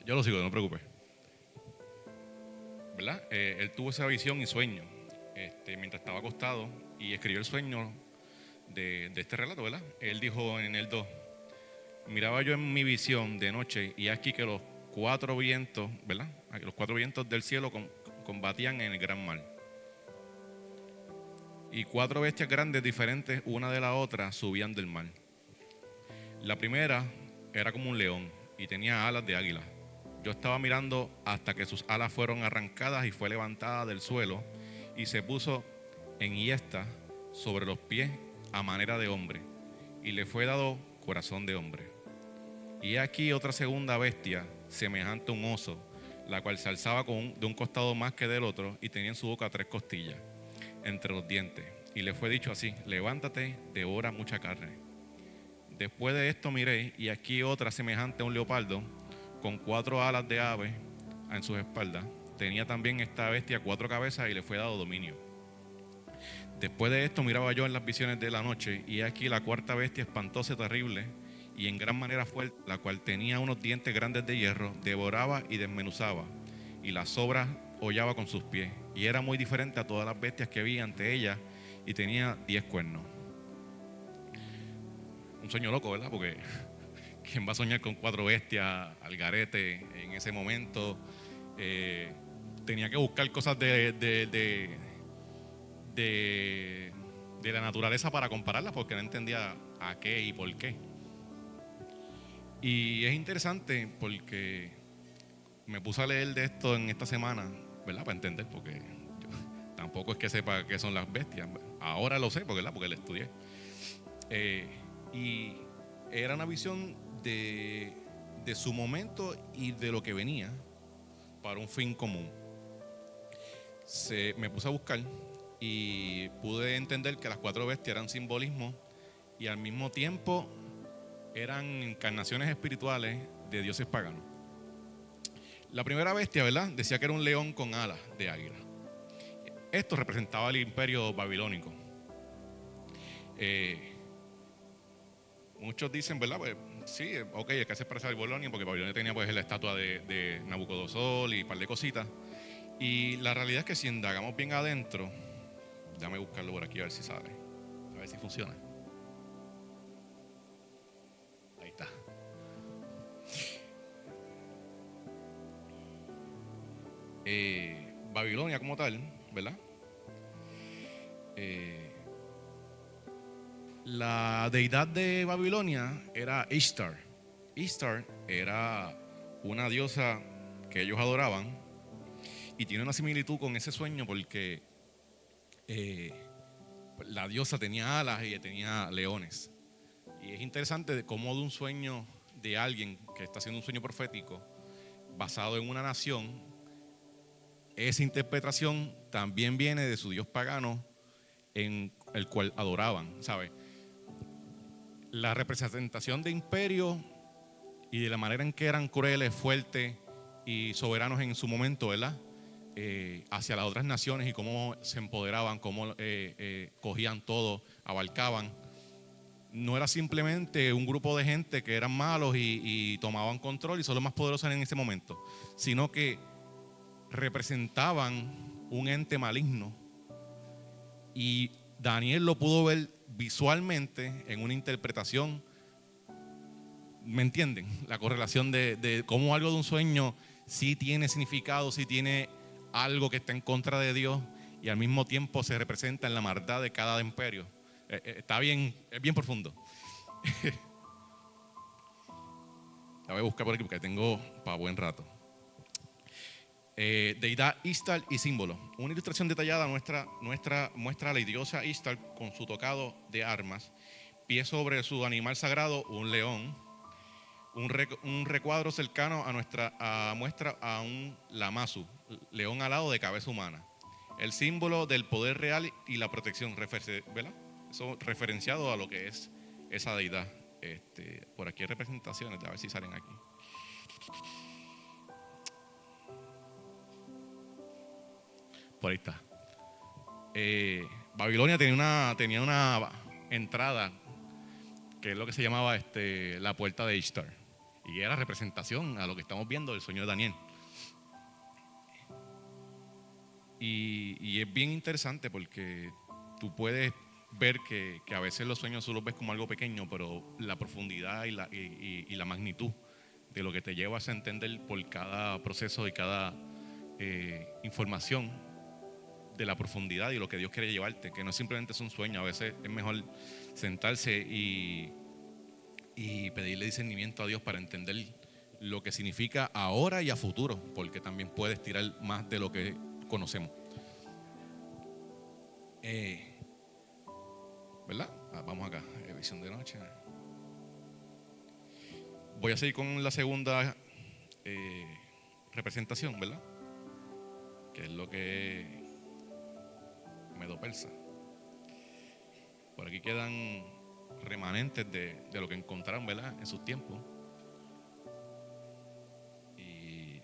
Yo lo sigo, no te preocupes. ¿Verdad? Él tuvo esa visión y sueño mientras estaba acostado y escribió el sueño de este relato, ¿verdad? Él dijo en el 2: miraba yo en mi visión de noche y aquí que los cuatro vientos, ¿verdad? Los cuatro vientos del cielo combatían en el gran mar. Y cuatro bestias grandes diferentes una de la otra subían del mar. La primera era como un león y tenía alas de águila. Yo estaba mirando hasta que sus alas fueron arrancadas y fue levantada del suelo y se puso enhiesta sobre los pies a manera de hombre y le fue dado corazón de hombre. Y aquí otra segunda bestia semejante a un oso, la cual se alzaba de un costado más que del otro y tenía en su boca 3 costillas entre los dientes. Y le fue dicho así: levántate, devora mucha carne. Después de esto miré y aquí otra semejante a un leopardo con 4 alas de ave en sus espaldas. Tenía también esta bestia 4 cabezas y le fue dado dominio. Después de esto miraba yo en las visiones de la noche y aquí la cuarta bestia espantosa y terrible y en gran manera fuerte, la cual tenía unos dientes grandes de hierro, devoraba y desmenuzaba y las sobras hollaba con sus pies y era muy diferente a todas las bestias que vi ante ella y tenía 10 cuernos. Un sueño loco, ¿verdad? Porque ¿quién va a soñar con 4 bestias al garete en ese momento? Tenía que buscar cosas de la naturaleza para compararlas porque no entendía a qué y por qué. Y es interesante porque me puse a leer de esto en esta semana, ¿verdad? Para entender, porque yo tampoco es que sepa qué son las bestias. Ahora lo sé, porque lo estudié. Y era una visión de su momento y de lo que venía para un fin común. Me puse a buscar y pude entender que las 4 bestias eran simbolismo y al mismo tiempo eran encarnaciones espirituales de dioses paganos. La primera bestia, ¿verdad? Decía que era un león con alas de águila. Esto representaba el imperio babilónico. Muchos dicen, ¿verdad? Pues sí, ok, es que se parece a Babilonia porque Babilonia tenía pues la estatua de Nabucodonosor y un par de cositas. Y la realidad es que si indagamos bien adentro, déjame buscarlo por aquí a ver si sale, a ver si funciona. Ahí está. Babilonia como tal, ¿verdad? La deidad de Babilonia era Ishtar. Ishtar era una diosa que ellos adoraban y tiene una similitud con ese sueño porque la diosa tenía alas y tenía leones. Y es interesante cómo de un sueño de alguien que está haciendo un sueño profético basado en una nación, esa interpretación también viene de su dios pagano en el cual adoraban, ¿sabes? La representación de imperio y de la manera en que eran crueles, fuertes y soberanos en su momento, ¿verdad? Hacia las otras naciones y cómo se empoderaban, cómo cogían todo, abarcaban. No era simplemente un grupo de gente que eran malos y tomaban control y son los más poderosos en ese momento, sino que representaban un ente maligno. Y Daniel lo pudo ver visualmente en una interpretación. ¿Me entienden? La correlación de cómo algo de un sueño sí tiene significado, sí tiene algo que está en contra de Dios y al mismo tiempo se representa en la maldad de cada imperio. Está bien, es bien profundo. La voy a buscar por aquí porque tengo para buen rato. Deidad Ishtar y símbolo. Una ilustración detallada muestra a la diosa Ishtar con su tocado de armas, pie sobre su animal sagrado, un león. Un recuadro cercano muestra a un lamazu, león alado de cabeza humana. El símbolo del poder real y la protección, ¿verdad? Eso referenciado a lo que es esa deidad. Por aquí hay representaciones, a ver si salen aquí. Por ahí está. Babilonia tenía una entrada que es lo que se llamaba la puerta de Ishtar. Y era representación a lo que estamos viendo del sueño de Daniel. Y es bien interesante porque tú puedes ver que a veces los sueños tú los ves como algo pequeño, pero la profundidad y la magnitud de lo que te llevas a entender por cada proceso y cada información, de la profundidad y lo que Dios quiere llevarte, que no simplemente es un sueño. A veces es mejor sentarse y pedirle discernimiento a Dios para entender lo que significa ahora y a futuro, porque también puedes tirar más de lo que conocemos. ¿Verdad? Vamos acá, visión de noche. Voy a seguir con la segunda representación, ¿verdad? Que es lo que Medo-Persa. Por aquí quedan remanentes de lo que encontraron, ¿verdad?, en sus tiempos. Y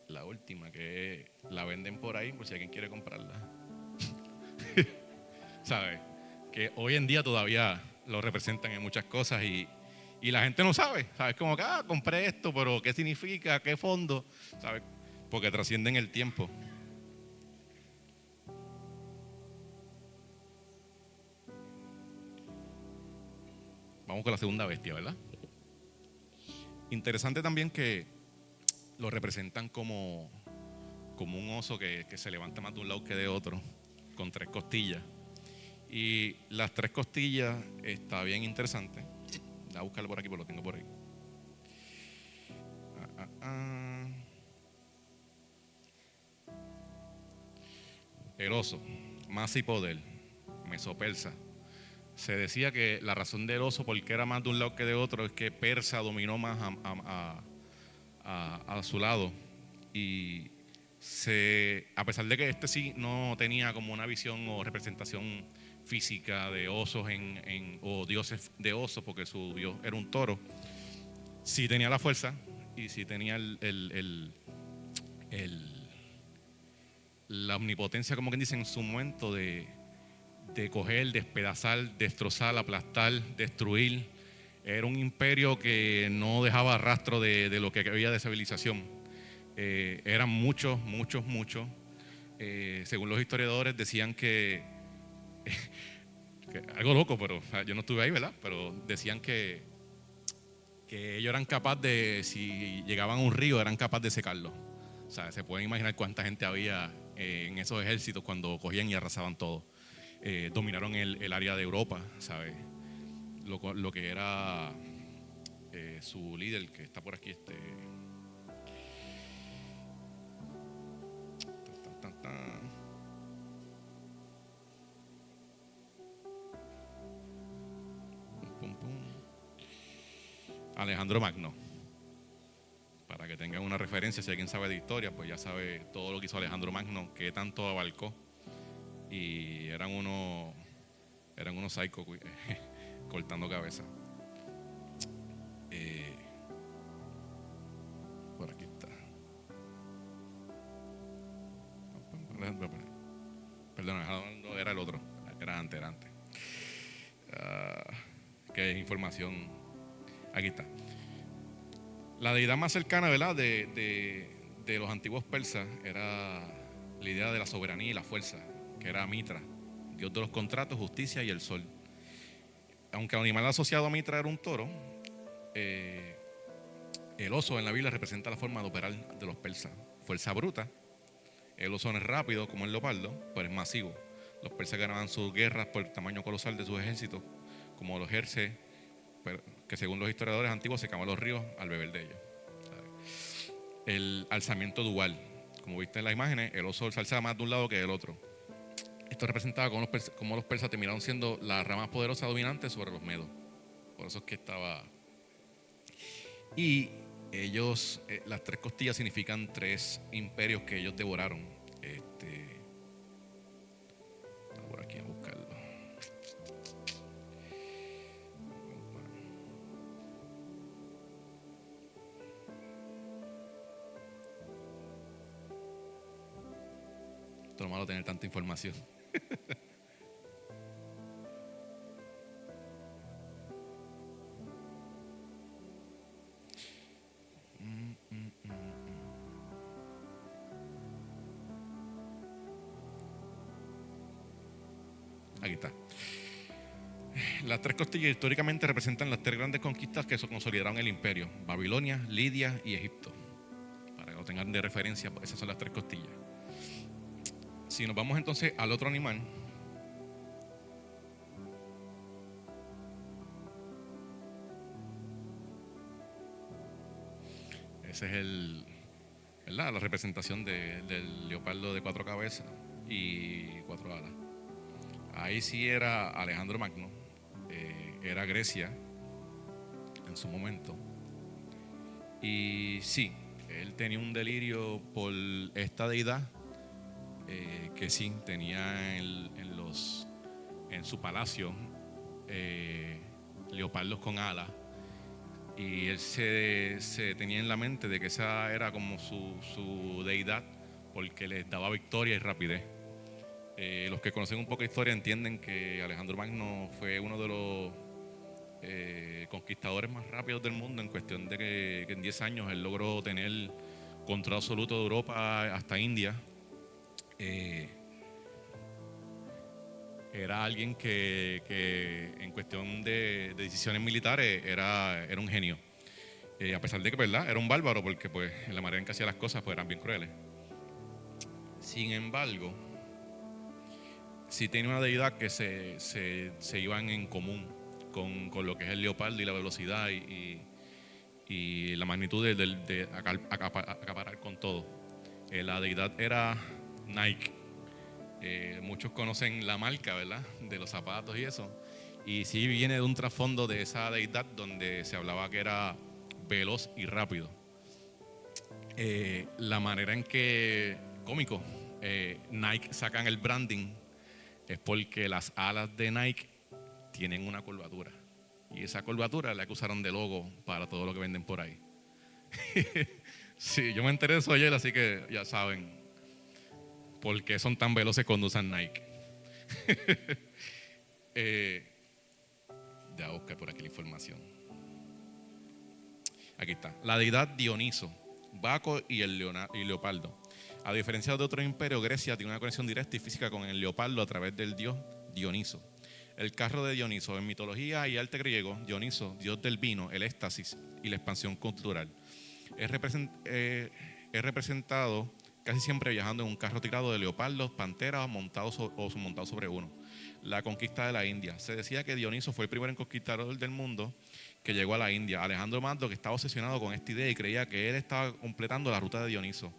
la última, que la venden por ahí por si alguien quiere comprarla. ¿Sabes? Que hoy en día todavía lo representan en muchas cosas y la gente no sabe. ¿Sabes? Como que, compré esto, pero ¿qué significa? ¿Qué fondo? ¿Sabes? Porque trascienden el tiempo. Vamos con la segunda bestia, ¿verdad? Interesante también que lo representan como un oso que se levanta más de un lado que de otro, con 3 costillas. Y las 3 costillas está bien interesante. Voy a buscarlo por aquí, porque lo tengo por ahí. El oso, masa y poder, Meso-Persa. Se decía que la razón del oso, porque era más de un lado que de otro, es que Persa dominó más a su lado. Y a pesar de que este sí no tenía como una visión o representación física de osos o dioses de osos, porque su dios era un toro, sí tenía la fuerza y sí tenía la omnipotencia, como quien dice, en su momento de coger, despedazar, destrozar, aplastar, destruir. Era un imperio que no dejaba rastro de lo que había de civilización. Eran muchos. Según los historiadores decían que algo loco, pero yo no estuve ahí, ¿verdad? Pero decían que ellos eran capaces de, si llegaban a un río, eran capaces de secarlo. O sea, se pueden imaginar cuánta gente había en esos ejércitos cuando cogían y arrasaban todo. Dominaron el área de Europa, ¿sabes? Lo que era su líder, que está por aquí, Alejandro Magno. Para que tengan una referencia, si alguien sabe de historia, pues ya sabe todo lo que hizo Alejandro Magno, que tanto abarcó. Y eran unos psicos cortando cabeza. Por aquí está. Perdón, no era el otro, era antes. Que es información. Aquí está. La deidad más cercana, ¿verdad?, de los antiguos persas era la idea de la soberanía y la fuerza, que era Mitra, dios de los contratos, justicia y el sol. Aunque el animal asociado a Mitra era un toro, el oso en la Biblia representa la forma de operar de los persas. Fuerza bruta. El oso no es rápido como el leopardo, pero es masivo. Los persas ganaban sus guerras por el tamaño colosal de sus ejércitos, como los jerses, que según los historiadores antiguos secaban los ríos al beber de ellos. El alzamiento dual. Como viste en las imágenes, el oso se alzaba más de un lado que del otro. Esto representaba cómo los persas terminaron siendo la rama más poderosa dominante sobre los medos. Por eso es que estaba. Y ellos, las 3 costillas significan 3 imperios que ellos devoraron. Por aquí a buscarlo. Esto es malo tener tanta información. Aquí está. Las tres costillas históricamente representan las tres grandes conquistas que consolidaron el imperio: Babilonia, Lidia y Egipto. Para que lo tengan de referencia, esas son las tres costillas. Si nos vamos entonces al otro animal, ese es ¿verdad? La representación del leopardo de 4 cabezas y 4 alas. Ahí sí era Alejandro Magno, era Grecia en su momento. Y sí, él tenía un delirio por esta deidad, que sí, tenía en su palacio leopardos con alas. Y él se tenía en la mente de que esa era como su deidad, porque les daba victoria y rapidez. Los que conocen un poco de historia entienden que Alejandro Magno fue uno de los conquistadores más rápidos del mundo, en cuestión de que en 10 años él logró tener control absoluto de Europa hasta India. Era alguien que en cuestión de decisiones militares era un genio. A pesar de que, ¿verdad?, era un bárbaro, porque pues en la manera en que hacía las cosas pues eran bien crueles. Sin embargo, sí tenía una deidad que se iban en común con lo que es el leopardo y la velocidad y la magnitud de acaparar con todo. La deidad era Nike. Muchos conocen la marca, ¿verdad?, de los zapatos y eso. Y sí viene de un trasfondo de esa deidad donde se hablaba que era veloz y rápido. La manera en que, cómico, Nike sacan el branding es porque las alas de Nike tienen una curvatura. Y esa curvatura es la que usaron de logo para todo lo que venden por ahí. Sí, yo me enteré de eso ayer, así que ya saben por qué son tan veloces cuando usan Nike. Ya busqué por aquí la información. Aquí está. La deidad Dioniso, Baco y el leopardo. A diferencia de otros imperios, Grecia tiene una conexión directa y física con el leopardo a través del dios Dioniso. El carro de Dioniso, en mitología y arte griego, Dioniso, dios del vino, el éxtasis y la expansión cultural. Es representado casi siempre viajando en un carro tirado de leopardos, panteras montados sobre uno. La conquista de la India. Se decía que Dioniso fue el primer conquistador del mundo que llegó a la India. Alejandro Magno, que estaba obsesionado con esta idea y creía que él estaba completando la ruta de Dioniso.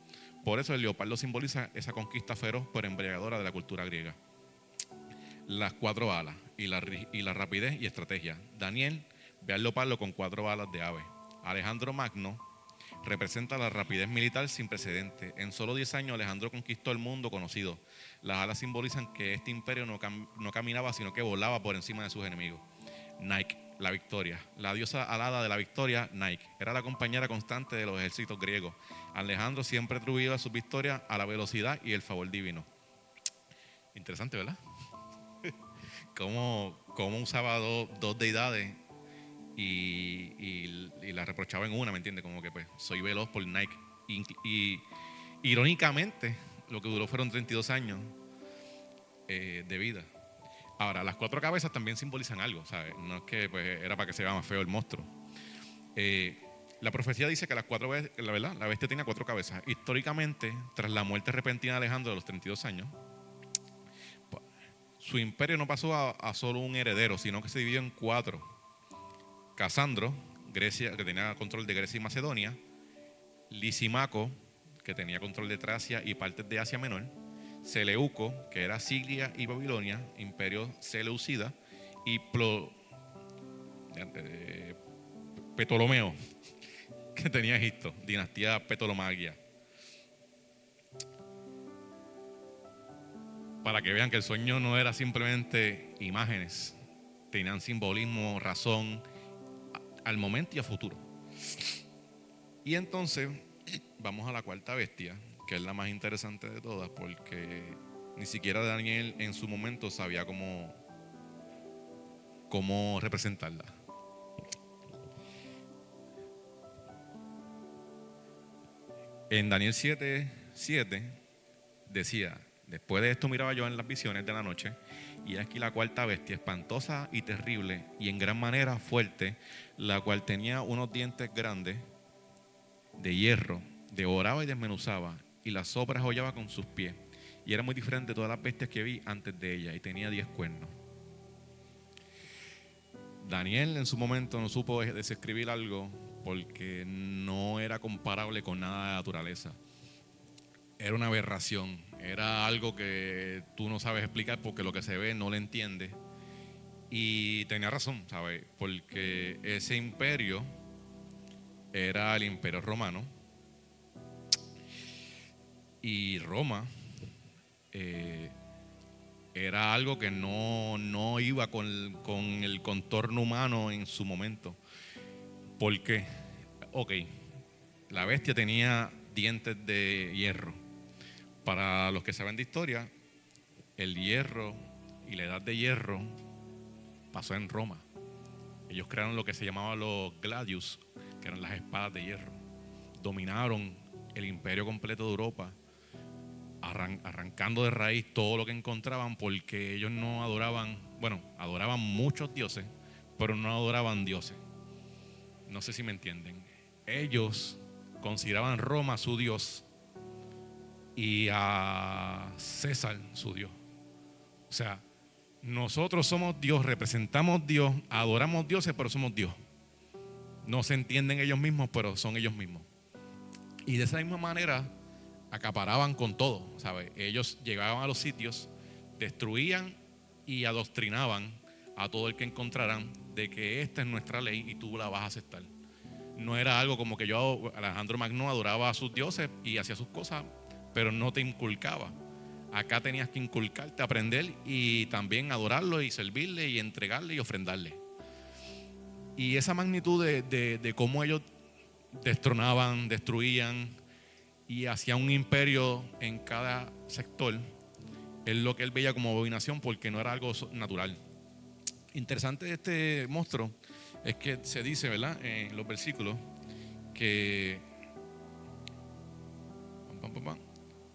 Por eso el leopardo simboliza esa conquista feroz pero embriagadora de la cultura griega. Las 4 alas y la rapidez y estrategia. Daniel ve al leopardo con 4 alas de ave. Alejandro Magno representa la rapidez militar sin precedentes. En solo 10 años Alejandro conquistó el mundo conocido. Las alas simbolizan que este imperio no caminaba, sino que volaba por encima de sus enemigos. Nike, la victoria. La diosa alada de la victoria, Nike, era la compañera constante de los ejércitos griegos. Alejandro siempre atribuía sus victorias a la velocidad y el favor divino. Interesante, ¿verdad? Cómo usaba dos deidades y la reprochaba en una, ¿me entiendes? Como que pues soy veloz por Nike. Y irónicamente, lo que duró fueron 32 años de vida. Ahora, las 4 cabezas también simbolizan algo, ¿sabes? No es que pues, era para que se vea más feo el monstruo. La profecía dice que la bestia tenía 4 cabezas. Históricamente, tras la muerte repentina de Alejandro de los 32 años, su imperio no pasó a solo un heredero, sino que se dividió en 4. Casandro, Grecia, que tenía control de Grecia y Macedonia. Lisimaco, que tenía control de Tracia y partes de Asia Menor. Seleuco, que era Siria y Babilonia, imperio seleucida. Y Ptolomeo, que tenía Egipto, dinastía Ptolomaquia. Para que vean que el sueño no era simplemente imágenes, tenían simbolismo, razón, al momento y a futuro. Y entonces vamos a la 4ª bestia, que es la más interesante de todas, porque ni siquiera Daniel en su momento sabía cómo representarla. En Daniel 7:7 decía: Después de esto miraba yo en las visiones de la noche, y aquí la cuarta bestia, espantosa y terrible, y en gran manera fuerte, la cual tenía unos dientes grandes de hierro, devoraba y desmenuzaba, y las sobras hollaba con sus pies, y era muy diferente de todas las bestias que vi antes de ella, y tenía 10 cuernos. Daniel en su momento no supo describir algo porque no era comparable con nada de la naturaleza. Era una aberración, era algo que tú no sabes explicar porque lo que se ve no lo entiendes. Y tenía razón, ¿sabes? Porque ese imperio era el imperio romano, y Roma era algo que no iba con el contorno humano en su momento. ¿Por qué? Ok, la bestia tenía dientes de hierro. Para los que saben de historia, el hierro y la edad de hierro pasó en Roma. Ellos crearon lo que se llamaba los gladius, que eran las espadas de hierro. Dominaron el imperio completo de Europa, arrancando de raíz todo lo que encontraban, porque ellos no adoraban, adoraban muchos dioses, pero no adoraban dioses. No sé si me entienden. Ellos consideraban Roma su dios y a César su dios. O sea, nosotros somos Dios, representamos Dios, adoramos dioses, pero somos Dios. No se entienden ellos mismos, pero son ellos mismos. Y de esa misma manera acaparaban con todo, ¿sabes? Ellos llegaban a los sitios, destruían y adoctrinaban a todo el que encontraran de que esta es nuestra ley y tú la vas a aceptar. No era algo como que Alejandro Magno, adoraba a sus dioses y hacía sus cosas, pero no te inculcaba. Acá tenías que inculcarte, aprender y también adorarlo y servirle y entregarle y ofrendarle. Y esa magnitud de cómo ellos destronaban, destruían y hacían un imperio en cada sector, es lo que él veía como abominación, porque no era algo natural. Interesante de este monstruo es que se dice, ¿verdad?, en los versículos, que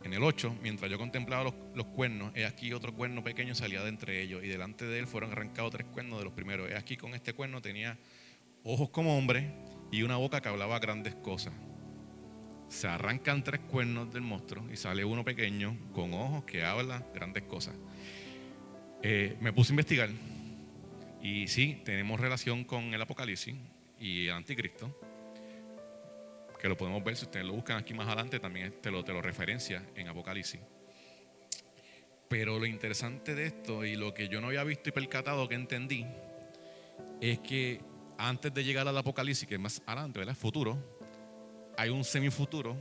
en el 8, mientras yo contemplaba los cuernos, he aquí otro cuerno pequeño salía de entre ellos, y delante de él fueron arrancados 3 cuernos de los primeros. He aquí con este cuerno tenía ojos como hombre y una boca que hablaba grandes cosas. Se arrancan 3 cuernos del monstruo y sale uno pequeño con ojos que habla grandes cosas. Me puse a investigar y sí, tenemos relación con el Apocalipsis y el Anticristo, que lo podemos ver si ustedes lo buscan aquí más adelante, también te lo referencia en Apocalipsis. Pero lo interesante de esto y lo que yo no había visto y percatado que entendí es que antes de llegar al Apocalipsis, que es más adelante, ¿verdad?, futuro, hay un semifuturo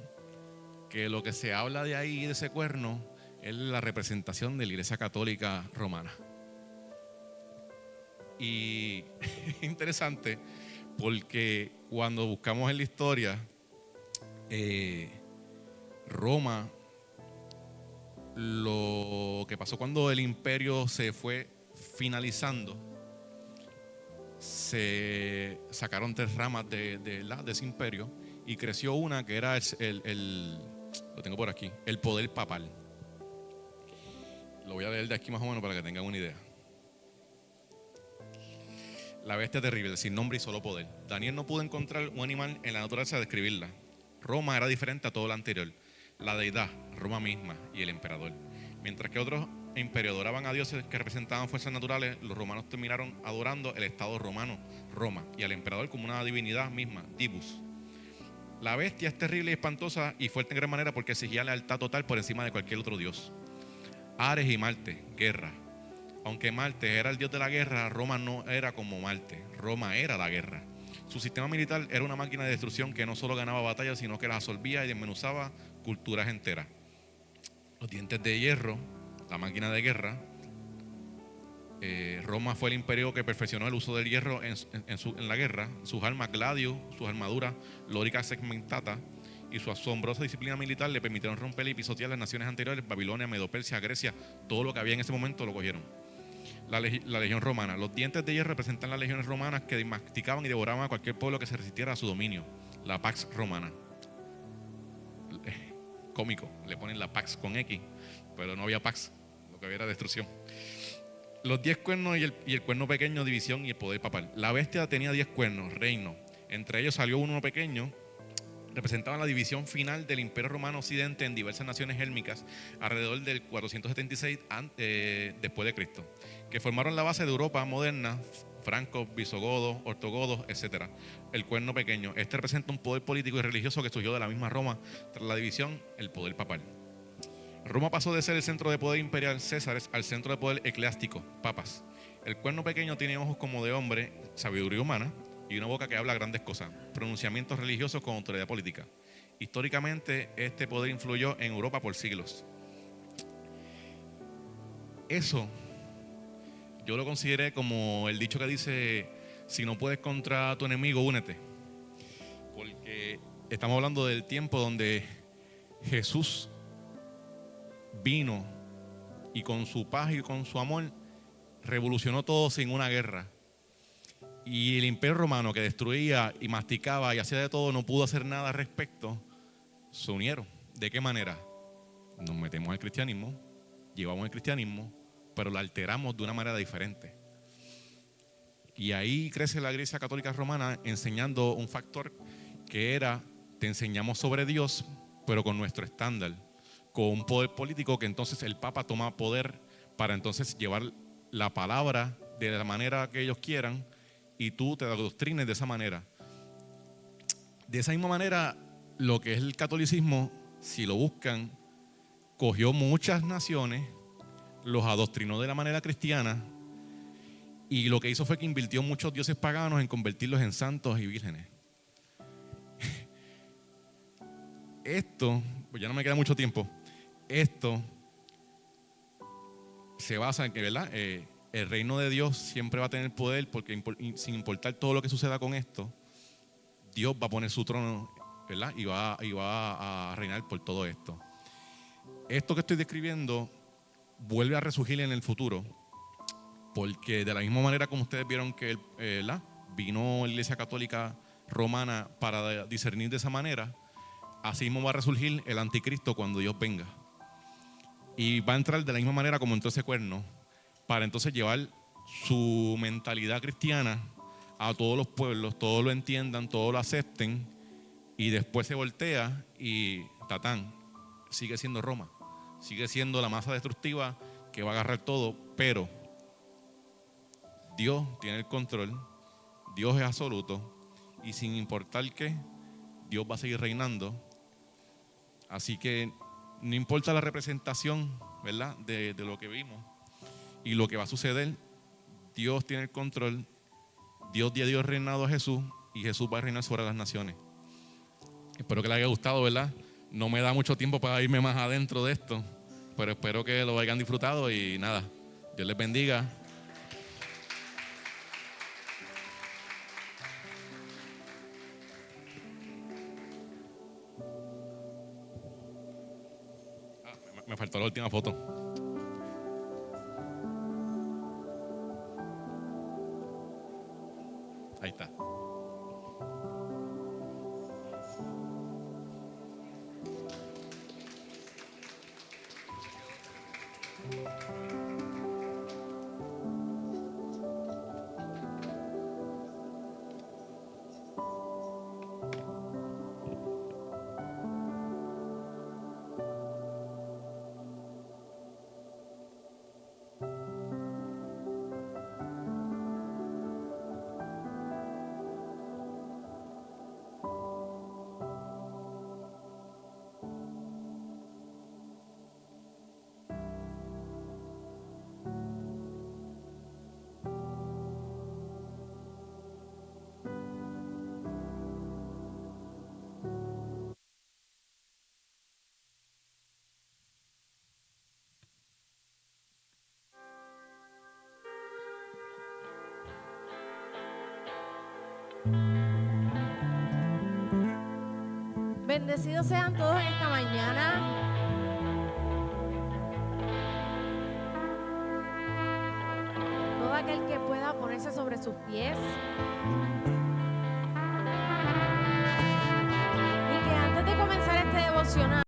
que lo que se habla de ahí, de ese cuerno, es la representación de la Iglesia Católica Romana. Y es interesante porque cuando buscamos en la historia, Roma, lo que pasó cuando el imperio se fue finalizando, se sacaron 3 ramas de ese imperio y creció una que era lo tengo por aquí, el poder papal. Lo voy a leer de aquí más o menos para que tengan una idea. La bestia terrible, sin nombre y solo poder. Daniel no pudo encontrar un animal en la naturaleza a describirla. Roma era diferente a todo lo anterior. La deidad, Roma misma y el emperador. Mientras que otros imperios adoraban a dioses que representaban fuerzas naturales, los romanos terminaron adorando el estado romano, Roma, y al emperador como una divinidad misma, Divus. La bestia es terrible y espantosa y fuerte en gran manera porque exigía lealtad total por encima de cualquier otro dios. Ares y Marte, guerra. Aunque Marte era el dios de la guerra, Roma no era como Marte. Roma era la guerra. Su sistema militar era una máquina de destrucción que no solo ganaba batallas, sino que las absorbía y desmenuzaba culturas enteras. Los dientes de hierro, la máquina de guerra. Roma fue el imperio que perfeccionó el uso del hierro en la guerra. Sus armas gladius, sus armaduras lórica segmentata y su asombrosa disciplina militar le permitieron romper y pisotear las naciones anteriores, Babilonia, Medo-Persia, Grecia. Todo lo que había en ese momento lo cogieron. La legión romana. Los dientes de hierro representan las legiones romanas que masticaban y devoraban a cualquier pueblo que se resistiera a su dominio. La Pax Romana. Cómico, le ponen la Pax con X. pero no había pax, lo que había era destrucción. Los 10 cuernos y el cuerno pequeño, división y el poder papal. La bestia tenía 10 cuernos, reino. Entre ellos salió uno pequeño. Representaban la división final del Imperio Romano Occidente en diversas naciones hélmicas alrededor del 476 después de Cristo, que formaron la base de Europa moderna, francos, visigodos, ortogodos, etc. El cuerno pequeño. Este representa un poder político y religioso que surgió de la misma Roma tras la división, el poder papal. Roma pasó de ser el centro de poder imperial, Césares, al centro de poder eclesiástico, papas. El cuerno pequeño tiene ojos como de hombre, sabiduría humana, y una boca que habla grandes cosas, pronunciamientos religiosos con autoridad política. Históricamente, este poder influyó en Europa por siglos. Eso yo lo consideré como el dicho que dice: si no puedes contra tu enemigo, únete. Porque estamos hablando del tiempo donde Jesús vino y con su paz y con su amor revolucionó todo sin una guerra. Y el Imperio Romano, que destruía y masticaba y hacía de todo, no pudo hacer nada al respecto. Se unieron. ¿De qué manera? Nos metemos al cristianismo, llevamos el cristianismo, pero lo alteramos de una manera diferente. Y ahí crece la Iglesia Católica Romana enseñando un factor que era: te enseñamos sobre Dios, pero con nuestro estándar, con un poder político que entonces el Papa toma poder para entonces llevar la palabra de la manera que ellos quieran, y tú te adoctrines de esa manera. De esa misma manera, lo que es el catolicismo, si lo buscan, cogió muchas naciones, los adoctrinó de la manera cristiana, y lo que hizo fue que invirtió muchos dioses paganos en convertirlos en santos y vírgenes. Esto, pues ya no me queda mucho tiempo, esto se basa en que, ¿verdad? El reino de Dios siempre va a tener poder, porque sin importar todo lo que suceda con esto, Dios va a poner su trono, ¿verdad? Y va a reinar por todo esto. Esto que estoy describiendo vuelve a resurgir en el futuro, porque de la misma manera como ustedes vieron que vino la Iglesia Católica Romana para discernir de esa manera, así mismo va a resurgir el anticristo cuando Dios venga. Y va a entrar de la misma manera como entró ese cuerno, para entonces llevar su mentalidad cristiana a todos los pueblos, todos lo entiendan, todos lo acepten, y después se voltea y tatán, sigue siendo Roma, sigue siendo la masa destructiva que va a agarrar todo, pero Dios tiene el control, Dios es absoluto, y sin importar qué, Dios va a seguir reinando. Así que no importa la representación, ¿verdad?, de lo que vimos y lo que va a suceder, Dios tiene el control. Dios dio reinado a Jesús, y Jesús va a reinar sobre las naciones. Espero que les haya gustado, ¿verdad? No me da mucho tiempo para irme más adentro de esto, pero espero que lo hayan disfrutado y nada, Dios les bendiga. Me faltó la última foto. Ahí está. Bendecidos sean todos en esta mañana. Todo aquel que pueda ponerse sobre sus pies. Y que antes de comenzar este devocional,